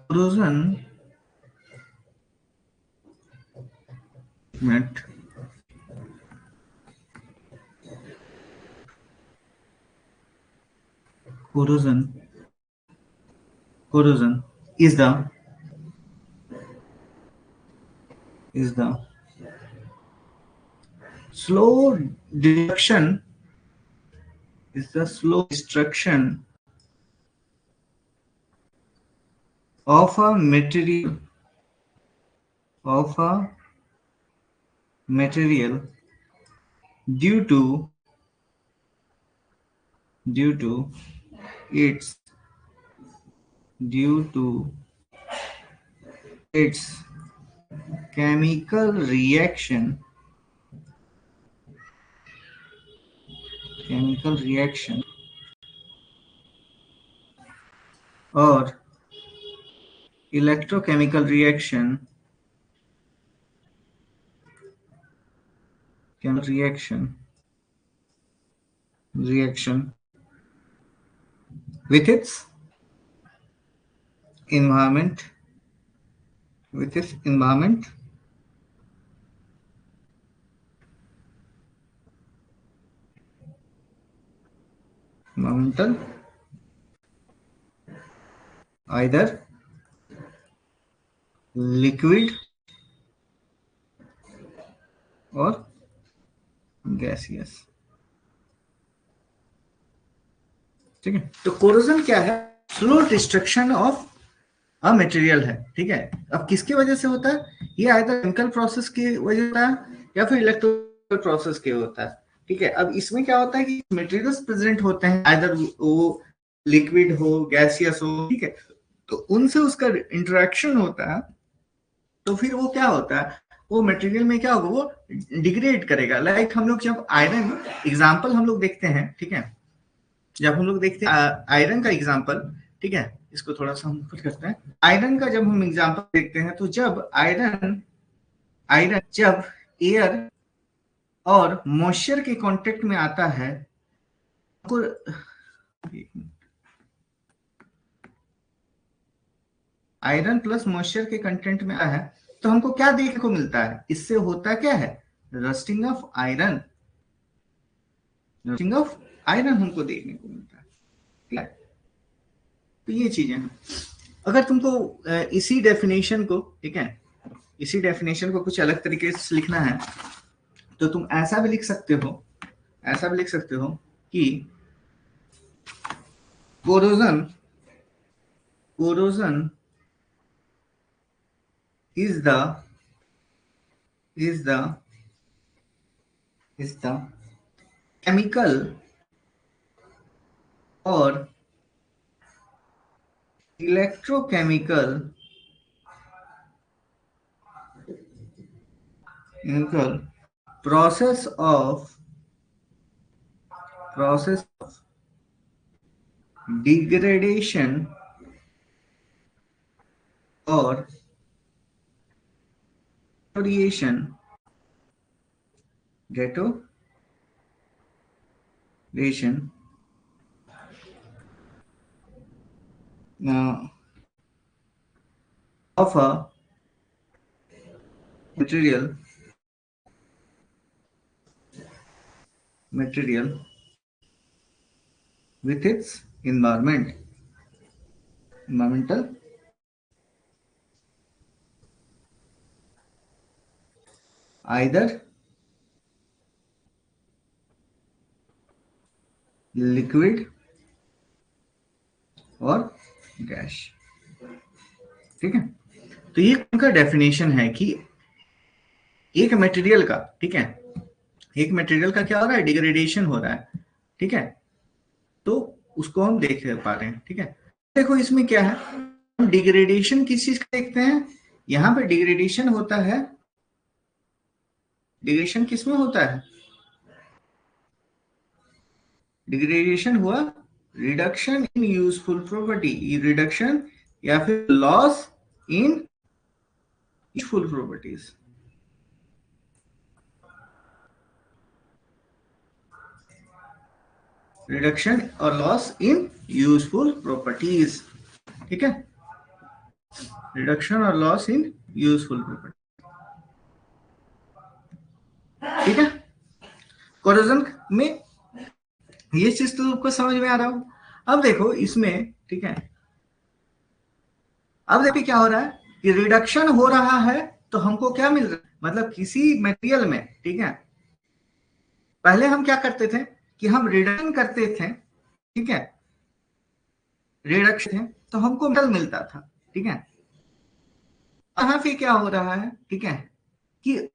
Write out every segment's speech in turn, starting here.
corrosion meant corrosion is the slow destruction of a material due to its chemical reaction or electrochemical reaction with its environment environmental either liquid और gaseous. ठीक है, तो corrosion क्या है? Slow destruction of a material है। ठीक है, अब किसकी वजह से होता है? ये आइदर केमिकल प्रोसेस की वजह से होता है या फिर इलेक्ट्रिकल प्रोसेस के होता है। ठीक है, अब इसमें क्या होता है कि मटेरियल्स प्रेजेंट होते हैं, आइदर वो लिक्विड हो, गैसियस हो। ठीक है, तो उनसे उसका इंटरेक्शन होता है, तो फिर वो क्या होता है, वो मटेरियल में क्या होगा, वो डिग्रेड करेगा। लाइक हम लोग जब आयरन एग्जांपल हम लोग देखते हैं, ठीक है, जब हम लोग देखते हैं आयरन का एग्जांपल, ठीक है, इसको थोड़ा सा हम खुद करते हैं। आयरन का जब हम एग्जांपल देखते हैं, तो जब आयरन जब एयर और मॉइस्चर के कांटेक्ट में आता है, आयरन प्लस मॉइस्चर के कंटेंट में आता है, तो हमको क्या देखने को मिलता है? इससे होता क्या है? रस्टिंग ऑफ आयरन हमको देखने को मिलता है। ठीक है, तो ये चीजें हैं। अगर तुमको इसी डेफिनेशन को, ठीक है, इसी डेफिनेशन को कुछ अलग तरीके से लिखना है, तो तुम ऐसा भी लिख सकते हो कि corrosion is the chemical or electrochemical process of degradation or deterioration of a material with its environmental either liquid और गैस। ठीक है, तो ये उनका डेफिनेशन है कि एक मटेरियल का, ठीक है, एक मटेरियल का क्या हो रहा है? डिग्रेडेशन हो रहा है। ठीक है, तो उसको हम देख पा रहे हैं। ठीक है, देखो इसमें क्या है, हम डिग्रेडेशन किस चीज का देखते हैं? यहां पे डिग्रेडेशन होता है, डिग्रेडेशन किसमें होता है? डिग्रेडेशन हुआ reduction in useful property, reduction या फिर loss in useful properties. Reduction और लॉस इन यूजफुल प्रॉपर्टीज। ठीक है, रिडक्शन और लॉस इन यूजफुल प्रॉपर्टी, ठीक है। कोरोजन में ये चीज तो आपको समझ में आ रहा हो। अब देखो इसमें, ठीक है, अब देखिए क्या हो रहा है कि रिडक्शन हो रहा है तो हमको क्या मिल रहा है, मतलब किसी मटेरियल में, ठीक है, पहले हम क्या करते थे कि हम रिडक्शन करते थे, ठीक है, रिडक्शन तो हमको मेटल मिलता था, ठीक है। यहाँ पे क्या हो रहा है, ठीक है, कि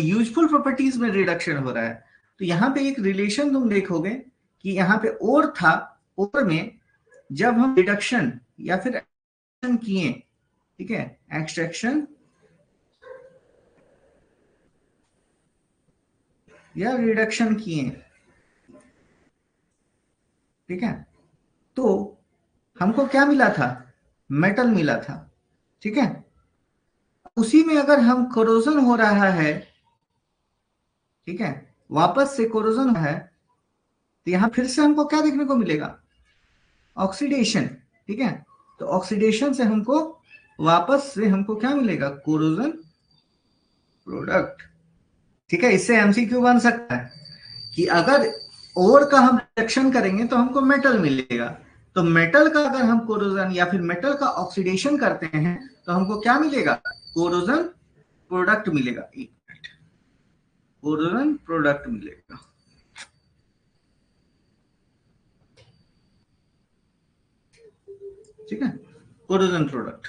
यूजफुल प्रॉपर्टीज में रिडक्शन हो रहा है। तो यहाँ पे एक रिलेशन तुम देखोगे कि यहाँ पे और था, और में जब हम रिडक्शन या फिर एक्सट्रैक्शन किए, ठीक है, एक्सट्रैक्शन या रिडक्शन किए, ठीक है, तो हमको क्या मिला था, मेटल मिला था, ठीक है। उसी में अगर हम कोरोजन हो रहा है, ठीक है, वापस से कोरोजन है, तो यहां फिर से हमको क्या देखने को मिलेगा, ऑक्सीडेशन, ठीक है। तो ऑक्सीडेशन से हमको वापस से हमको क्या मिलेगा, कोरोजन प्रोडक्ट, ठीक है। इससे एमसीक्यू बन सकता है कि अगर ओर का हम रिडक्शन करेंगे तो हमको मेटल मिलेगा, तो मेटल का अगर हम कोरोजन या फिर मेटल का ऑक्सीडेशन करते हैं तो हमको क्या मिलेगा, कोरोजन प्रोडक्ट मिलेगा, कोरोजन प्रोडक्ट मिलेगा, ठीक है, कोरोजन प्रोडक्ट।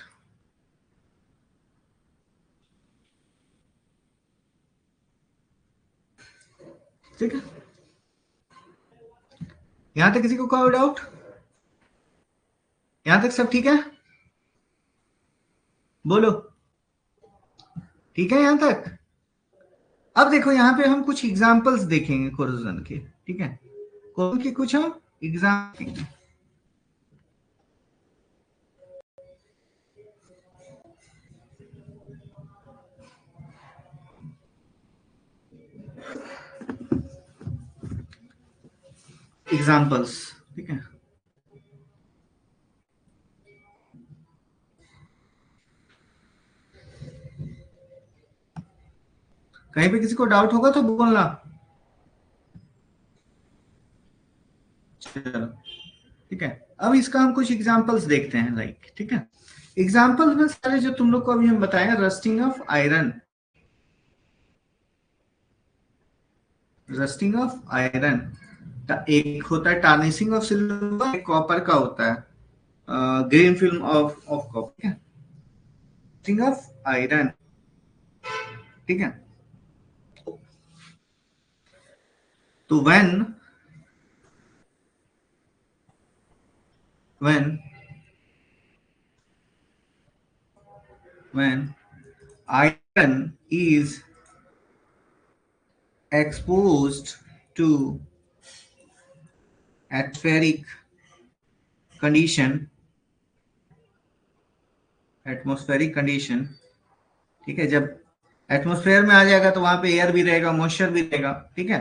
ठीक है, यहां तक किसी को कोई डाउट, यहां तक सब ठीक है, बोलो, ठीक है यहां तक। अब देखो यहां पे हम कुछ एग्जांपल्स देखेंगे कोरोजन के, ठीक है, कोरोजन के कुछ हम एग्जांपल, एग्जांपल्स, ठीक है। कहीं पे किसी को डाउट होगा तो बोलना, चलो, ठीक है। अब इसका हम कुछ एग्जांपल्स देखते हैं, लाइक, ठीक है। एग्जांपल्स में सारे जो तुम लोग को अभी हम बताए, rusting of iron, rusting of iron, एक होता है टार्निशिंग ऑफ सिल्वर, एक कॉपर का होता है ग्रीन फिल्म ऑफ कॉपर, ठीक है, रस्टिंग ऑफ आयरन, ठीक है। तो when when iron is exposed to atmospheric condition, atmospheric condition, ठीक है, जब एटमॉस्फेयर में आ जाएगा तो वहां पे एयर भी रहेगा, मॉइस्चर भी रहेगा, ठीक है,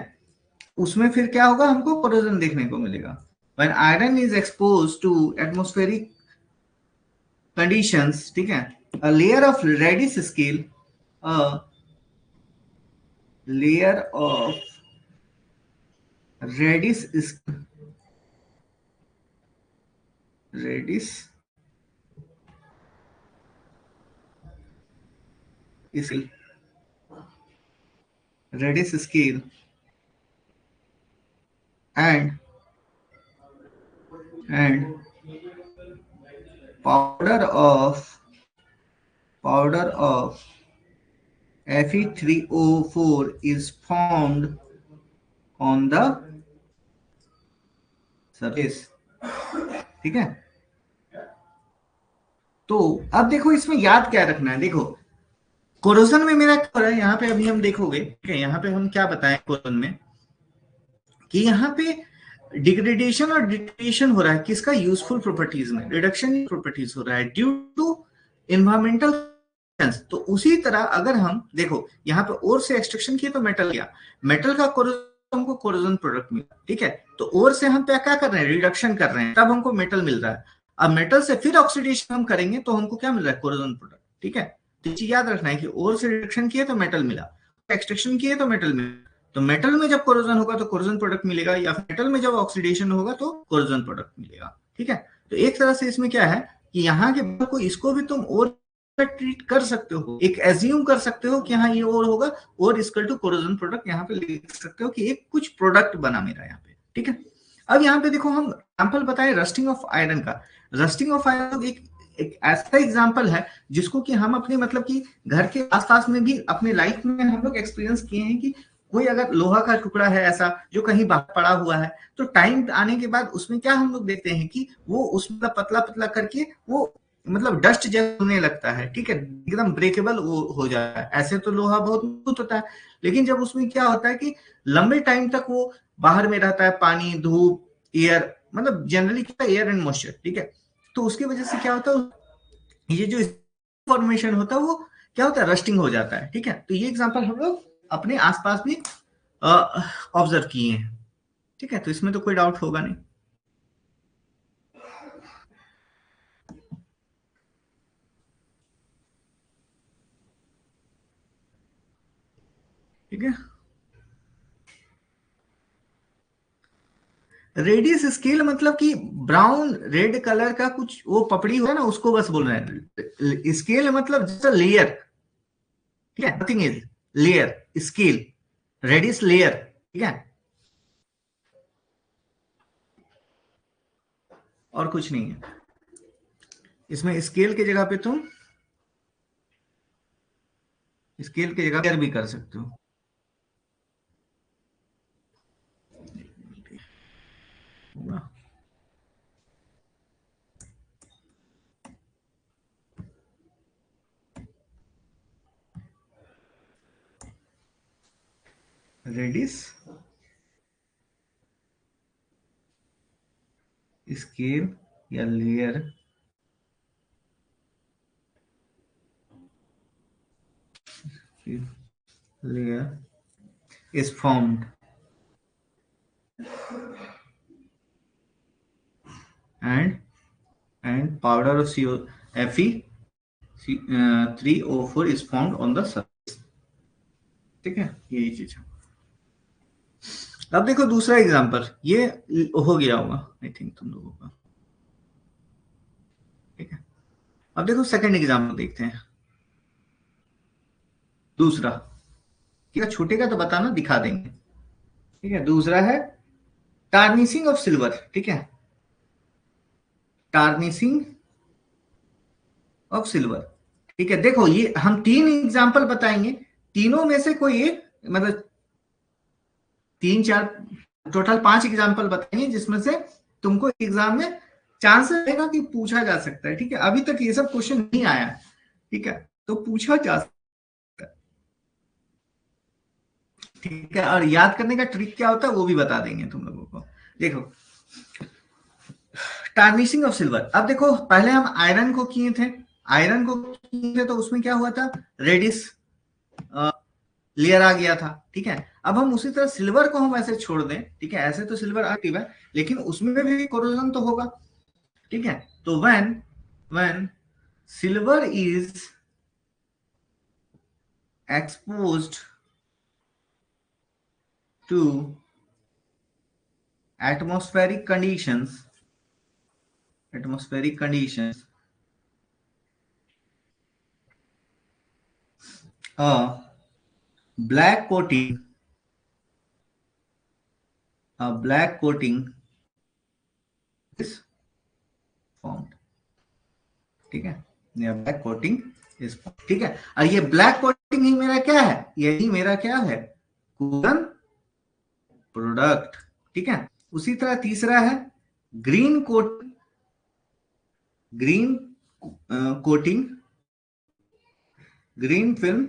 उसमें फिर क्या होगा, हमको कोरोजन देखने को मिलेगा। when iron is exposed to atmospheric conditions, ठीक है, a layer of reddish scale, a layer of reddish scale, reddish scale and powder of Fe3O4 is formed on the surface, ठीक है। तो अब देखो इसमें याद क्या रखना है, देखो कोरोजन में मेरा क्या हो रहा है, यहाँ पे अभी हम देखोगे, ठीक है, यहाँ पे हम क्या बताएं कोरोजन में, कि यहाँ पे डिग्रेडेशन और डिग्रेडेशन हो रहा है, किसका, यूजफुल प्रॉपर्टीज में, रिडक्शन प्रॉपर्टीज हो रहा है ड्यू टू एनवायरमेंटल। तो उसी तरह अगर हम देखो यहाँ पे ओर से एक्सट्रैक्शन किए तो मेटल गया, मेटल का हमको कोरोजन प्रोडक्ट मिला, ठीक है। तो ओर से हम क्या कर रहे हैं, रिडक्शन कर रहे हैं, तब हमको मेटल मिल रहा है। अब मेटल से फिर ऑक्सीडेशन हम करेंगे तो हमको क्या मिल रहा है, कोरोजन प्रोडक्ट। ठीक है, तो चीज याद रखना है कि ओर से रिडक्शन किए तो मेटल मिला, एक्सट्रैक्शन किए तो मेटल मिला। तो मेटल में जब कोरोजन होगा तो कोरोजन प्रोडक्ट मिलेगा, या फिर मेटल में जब ऑक्सीडेशन होगा तो कोरोजन प्रोडक्ट मिलेगा। ठीक है, तो एक तरह से इसमें क्या है कि यहाँ के को इसको भी तुम और ट्रीट कर सकते हो, एक एज्यूम कर सकते हो कि हाँ ये और होगा, और इसकल टू कोरोजन प्रोडक्ट यहाँ पे लिख सकते हो कि एक कुछ प्रोडक्ट बना मेरा यहाँ पे। ठीक है, अब यहाँ पे देखो हम एग्जाम्पल बताए रस्टिंग ऑफ आयरन का। रस्टिंग ऑफ आयरन एक ऐसा एग्जाम्पल है जिसको कि हम अपने मतलब कि घर के आसपास में भी अपने लाइफ में हम लोग एक्सपीरियंस किए हैं कि कोई अगर लोहा का टुकड़ा है ऐसा जो कहीं बाहर पड़ा हुआ है, तो टाइम आने के बाद उसमें क्या हम लोग देखते हैं कि वो उसमें पतला पतला करके वो मतलब डस्ट जैसा होने लगता है। ठीक है, एकदम ब्रेकेबल वो हो जाता है। ऐसे तो लोहा बहुत मजबूत होता है, लेकिन जब उसमें क्या होता है कि लंबे टाइम तक वो बाहर में रहता है, पानी, धूप, एयर, मतलब जनरली क्या, एयर एंड मॉइस्चर। ठीक है, तो उसकी वजह से क्या होता है, ये जो फॉर्मेशन होता है वो क्या होता है, रस्टिंग हो जाता है। ठीक है, तो ये एग्जांपल हम लोग अपने आसपास भी ऑब्जर्व किए हैं। ठीक है, तो इसमें तो कोई डाउट होगा नहीं। ठीक है, रेडियस स्केल मतलब कि ब्राउन रेड कलर का कुछ वो पपड़ी हुआ ना, उसको बस बोल रहे हैं। स्केल मतलब जैसा लेयर। ठीक है, nothing is layer, scale, radius layer. ठीक है, और कुछ नहीं है इसमें। स्केल की जगह पे तुम स्केल की जगह लेयर भी कर सकते हो। रेडियस स्केल या layer layer is formed and powder of CO Fe 3O4 is formed on the surface. ठीक है, यही चीज है। अब देखो दूसरा एग्जांपल, ये हो गया होगा आई थिंक तुम लोगों का। ठीक है, अब देखो सेकंड एग्जांपल देखते हैं, दूसरा। ठीक है, छोटे का तो बताना, दिखा देंगे। ठीक है, दूसरा है टार्निशिंग ऑफ सिल्वर। ठीक है, टार्निशिंग ऑफ सिल्वर। ठीक है, देखो ये हम तीन एग्जांपल बताएंगे, तीनों में से कोई एक, मतलब तीन चार, टोटल 5 एग्जांपल बताएंगे जिसमें से तुमको एग्जाम में चांस रहेगा कि पूछा जा सकता है। ठीक है, अभी तक ये सब क्वेश्चन नहीं आया। ठीक है, तो पूछा जा सकता है। ठीक है, और याद करने का ट्रिक क्या होता है वो भी बता देंगे तुम लोगों को। देखो टार्निशिंग ऑफ सिल्वर, अब देखो पहले हम आयरन को किए थे, तो उसमें क्या हुआ था, रेडिस लेयर आ गया था। ठीक है, अब हम उसी तरह सिल्वर को हम ऐसे छोड़ दें। ठीक है, ऐसे तो सिल्वर एक्टिव है, लेकिन उसमें भी कोरोजन तो होगा। ठीक है, तो when silver is exposed to atmospheric conditions, atmospheric conditions, a black coating, a black coating is formed. ठीक है, ये ब्लैक कोटिंग इज, ठीक है, और ये ब्लैक कोटिंग ही मेरा क्या है, यही मेरा क्या है, कोरन प्रोडक्ट। ठीक है, उसी तरह तीसरा है green coat, green coating, green film,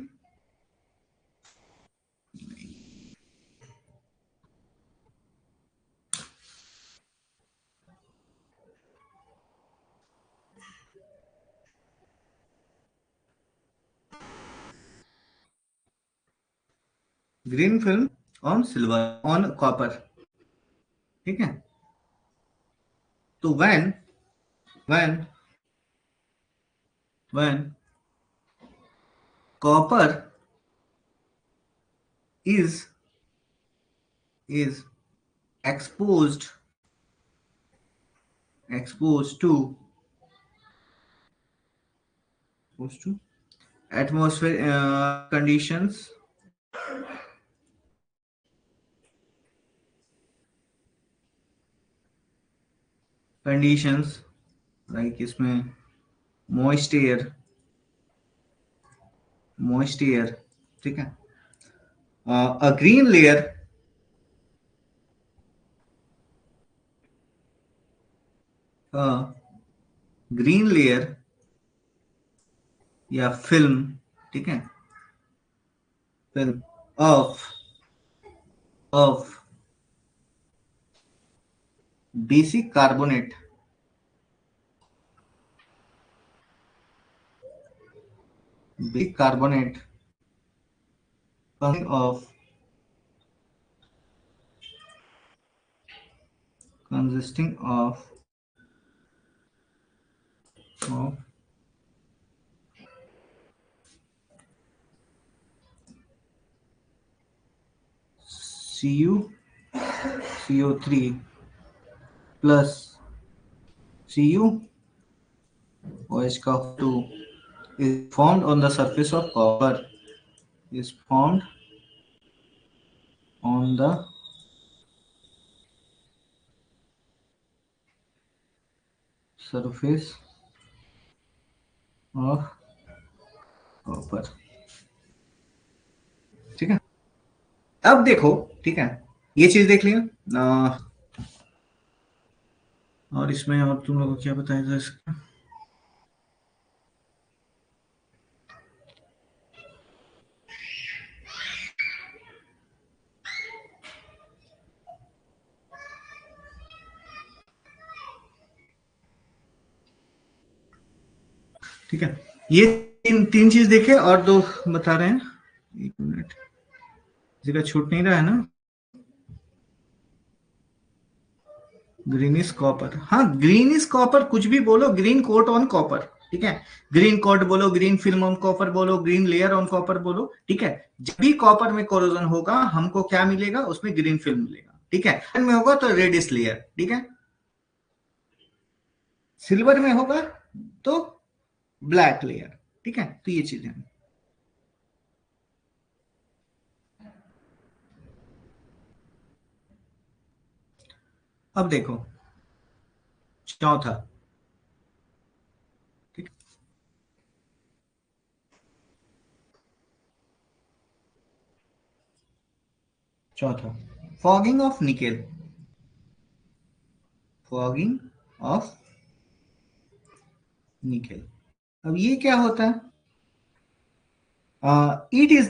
green film on silver, on copper. ठीक है, तो when when copper is exposed to atmosphere conditions like इसमें moist air, ठीक है, a green layer या फिल्म, ठीक है, film of basic carbonate of consisting of CO3 plus CuOH2 is formed on the surface of copper, on the surface of copper, ठीक है। अब देखो, ठीक है, ये चीज देख लिया और इसमें और तुम लोगों को क्या बताया था इसका, ठीक है। ये तीन चीज देखे और दो बता रहे हैं, एक मिनट, किसी का छूट नहीं रहा है ना। ग्रीनिश कॉपर, हाँ ग्रीनिश कॉपर, कुछ भी बोलो, ग्रीन कोट ऑन कॉपर, ठीक है, ग्रीन कोट बोलो, ग्रीन फिल्म ऑन कॉपर बोलो, ग्रीन लेयर ऑन कॉपर बोलो, ठीक है। जब भी कॉपर में कोरोजन होगा हमको क्या मिलेगा, उसमें ग्रीन फिल्म मिलेगा, ठीक है। में होगा तो रेडिश लेयर, ठीक है। सिल्वर में होगा तो ब्लैक लेयर, ठीक है। तो ये चीजें, अब देखो चौथा, ठीक, चौथा फॉगिंग ऑफ निकेल, अब ये क्या होता है, it is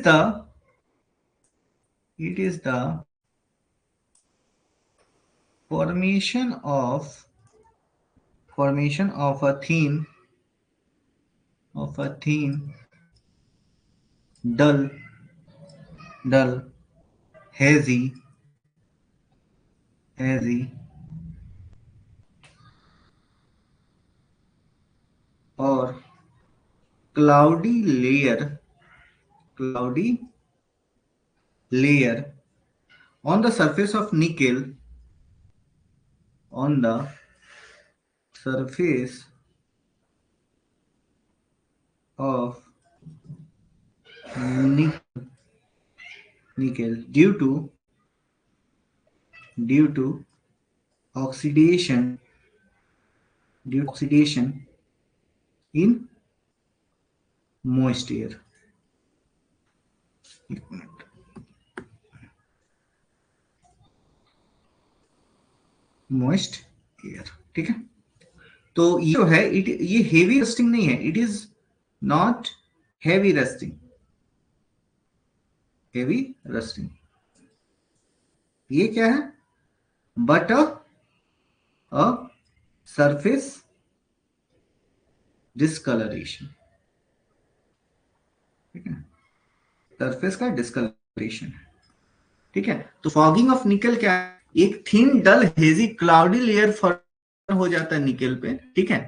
the formation of a thin dull hazy or cloudy layer on the surface of nickel, due to oxidation in moist air, ठीक है। तो ये जो है ये हेवी रस्टिंग नहीं है, it is not heavy rusting, ये क्या है, बट अ सरफेस डिस्कलरेशन, ठीक है, सरफेस का डिस्कलरेशन, ठीक है। तो फॉगिंग ऑफ निकल क्या है, एक थिन डल हेजी क्लाउडी लेयर फॉर्म हो जाता है निकल पे, ठीक है।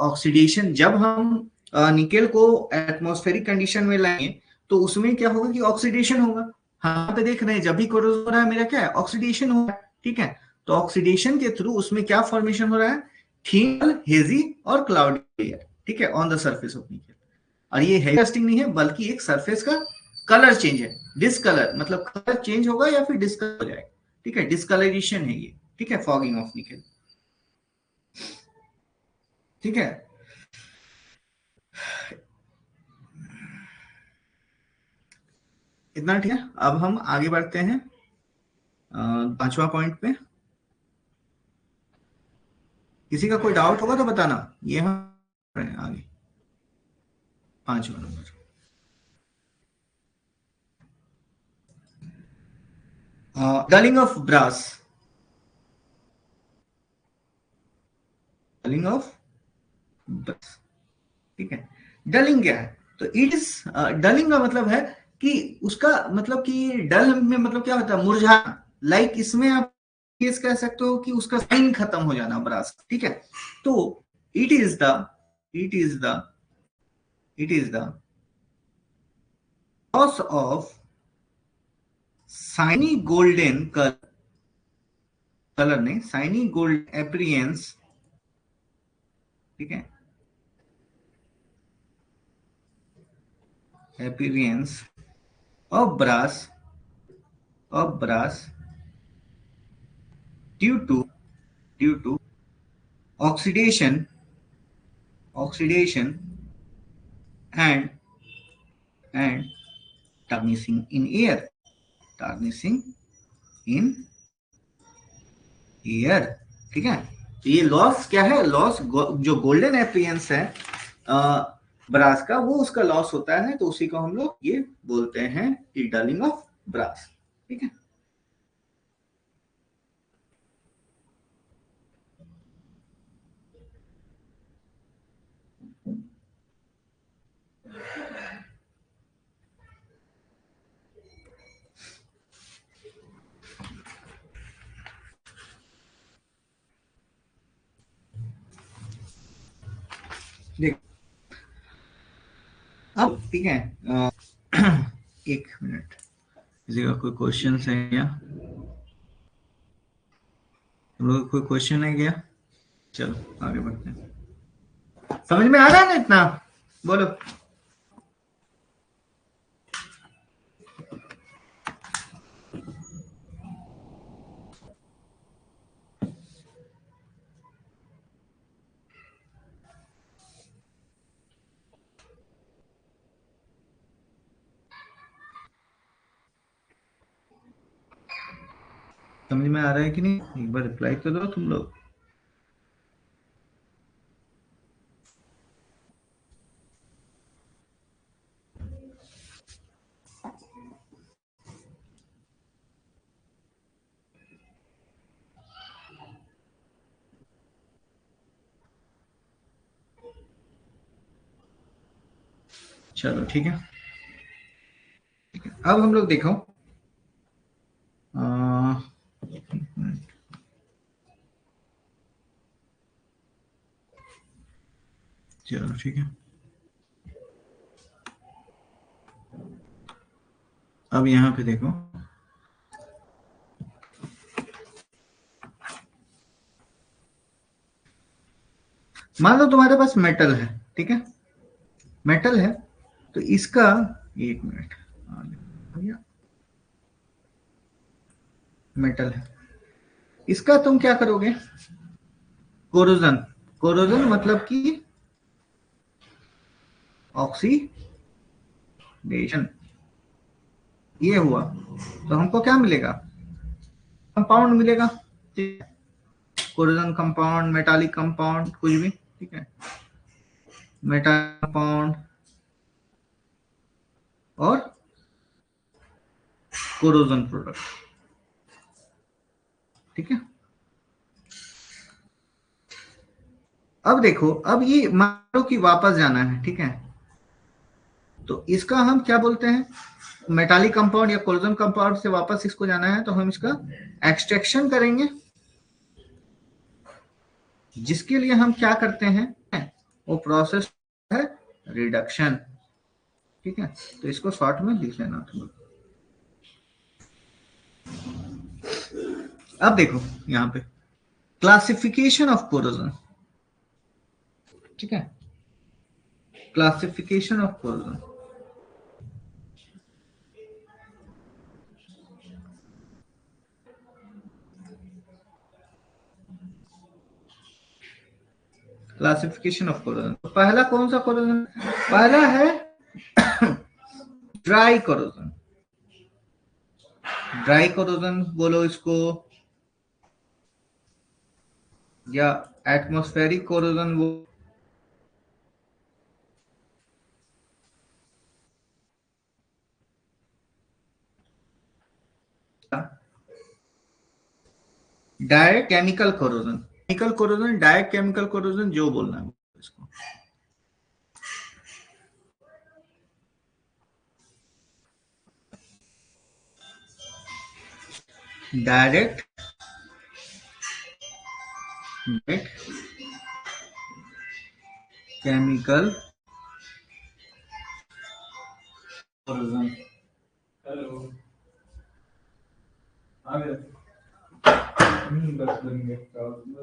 ऑक्सीडेशन, जब हम निकेल को एटमॉस्फेरिक कंडीशन में लाएंगे तो उसमें क्या होगा कि ऑक्सीडेशन होगा। यहाँ पे देख रहे हैं जब भी कोरोजन हो रहा है मेरा क्या है, ऑक्सीडेशन हो रहा है, ठीक है। तो ऑक्सीडेशन के थ्रू उसमें क्या फॉर्मेशन हो रहा है, थिन, हेजी और क्लाउडी लेयर, ठीक है, on the surface of nickel. और ये हेवी कास्टिंग नहीं है बल्कि एक सरफेस का कलर चेंज है, डिसकलर, मतलब कलर चेंज होगा या फिर डिसकलर हो जाएगा, ठीक है, डिसकलरेशन है ये, ठीक है, फॉगिंग ऑफ निकेल, ठीक है। इतना ठीक है। अब हम आगे बढ़ते हैं 5वां पॉइंट पे। किसी का कोई डाउट होगा तो बताना, ये हम आगे 5वां नंबर, dulling of brass, dulling of brass, ठीक है। डलिंग क्या है, तो इट इज, डलिंग का मतलब है कि उसका मतलब कि डल में मतलब क्या होता है, मुरझाना, लाइक इसमें आप केस कह सकते हो कि उसका साइन खत्म हो जाना ब्रास, ठीक है। तो it is the it is the it is the loss of shiny golden colour ने साइनी गोल्ड एपीरियंस, ठीक है, appearance of brass due to oxidation and and tarnishing in air, tarnishing in air, ठीक है। तो ये loss क्या है, loss जो गोल्डन एपीरियंस है ब्रास का, वो उसका लॉस होता है, तो उसी को हम लोग ये बोलते हैं डलिंग ऑफ ब्रास, ठीक है। देख अब ठीक है, एक मिनट, किसी का कोई क्वेश्चन है क्या, तुम लोग कोई क्वेश्चन है क्या, चलो आगे बढ़ते हैं। समझ में आ रहा है ना इतना, बोलो। समझ में आ रहा है कि नहीं, एक बार रिप्लाई कर दो तुम लोग। चलो ठीक है, अब हम लोग देखो, चलो ठीक है, अब यहाँ पे देखो, मान लो तुम्हारे पास मेटल है, ठीक है, मेटल है, तो इसका, एक मिनट, मेटल है, इसका तुम क्या करोगे, कोरोजन, कोरोजन मतलब कि ऑक्सीडेशन, ये हुआ तो हमको क्या मिलेगा, कंपाउंड मिलेगा, ठीक है, कोरोजन कंपाउंड, मेटालिक कंपाउंड, कुछ भी, ठीक है, मेटालिक कंपाउंड और कोरोजन प्रोडक्ट, ठीक है। अब देखो, अब ये मान लो कि वापस जाना है, ठीक है, तो इसका हम क्या बोलते हैं, मेटालिक कंपाउंड या कोरोजन कंपाउंड से वापस इसको जाना है, तो हम इसका एक्सट्रैक्शन करेंगे, जिसके लिए हम क्या करते हैं, वो प्रोसेस है रिडक्शन। ठीक है, तो इसको शॉर्ट में लिख लेना तुम लोग। अब देखो यहाँ पे क्लासिफिकेशन ऑफ कोरोजन। ठीक है, classification of corrosion. Classification of corrosion, तो पहला कौन सा कोरोजन? पहला है ड्राई कोरोजन। ड्राई कोरोजन बोलो इसको, या एटमॉस्फेरिक कोरोजन वो। Direct chemical corrosion, chemical corrosion, direct chemical corrosion जो बोलना है इसको। Direct chemical corrosion. Hello,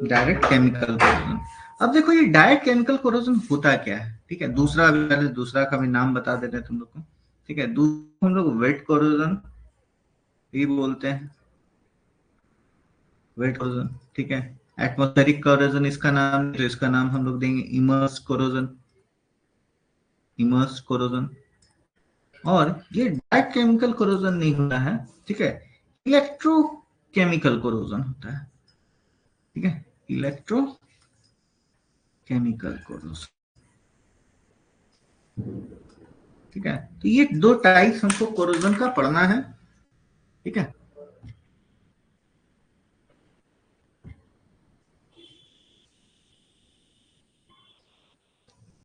direct chemical corrosion. अब देखो ये डायरेक्ट केमिकल कोरोजन होता क्या है? ठीक है, दूसरा भी पहले दूसरा का भी नाम बता दे रहे हैं तुम लोग को। ठीक है, दूसरा हम लोग वेट कोरोजन भी बोलते हैं, वेट कोरोजन। ठीक है, एटमॉस्फेरिक कोरोजन इसका नाम, तो इसका नाम हम लोग देंगे इमर्स कोरोजन, इमर्स कोरोजन। और ये डायरेक्ट केमिकल कोरोजन नहीं होता है, ठीक है, इलेक्ट्रोकेमिकल कोरोजन होता है। ठीक है, इलेक्ट्रो केमिकल कोरोजन। ठीक है, तो ये दो टाइप्स हमको कोरोजन का पढ़ना है। ठीक है,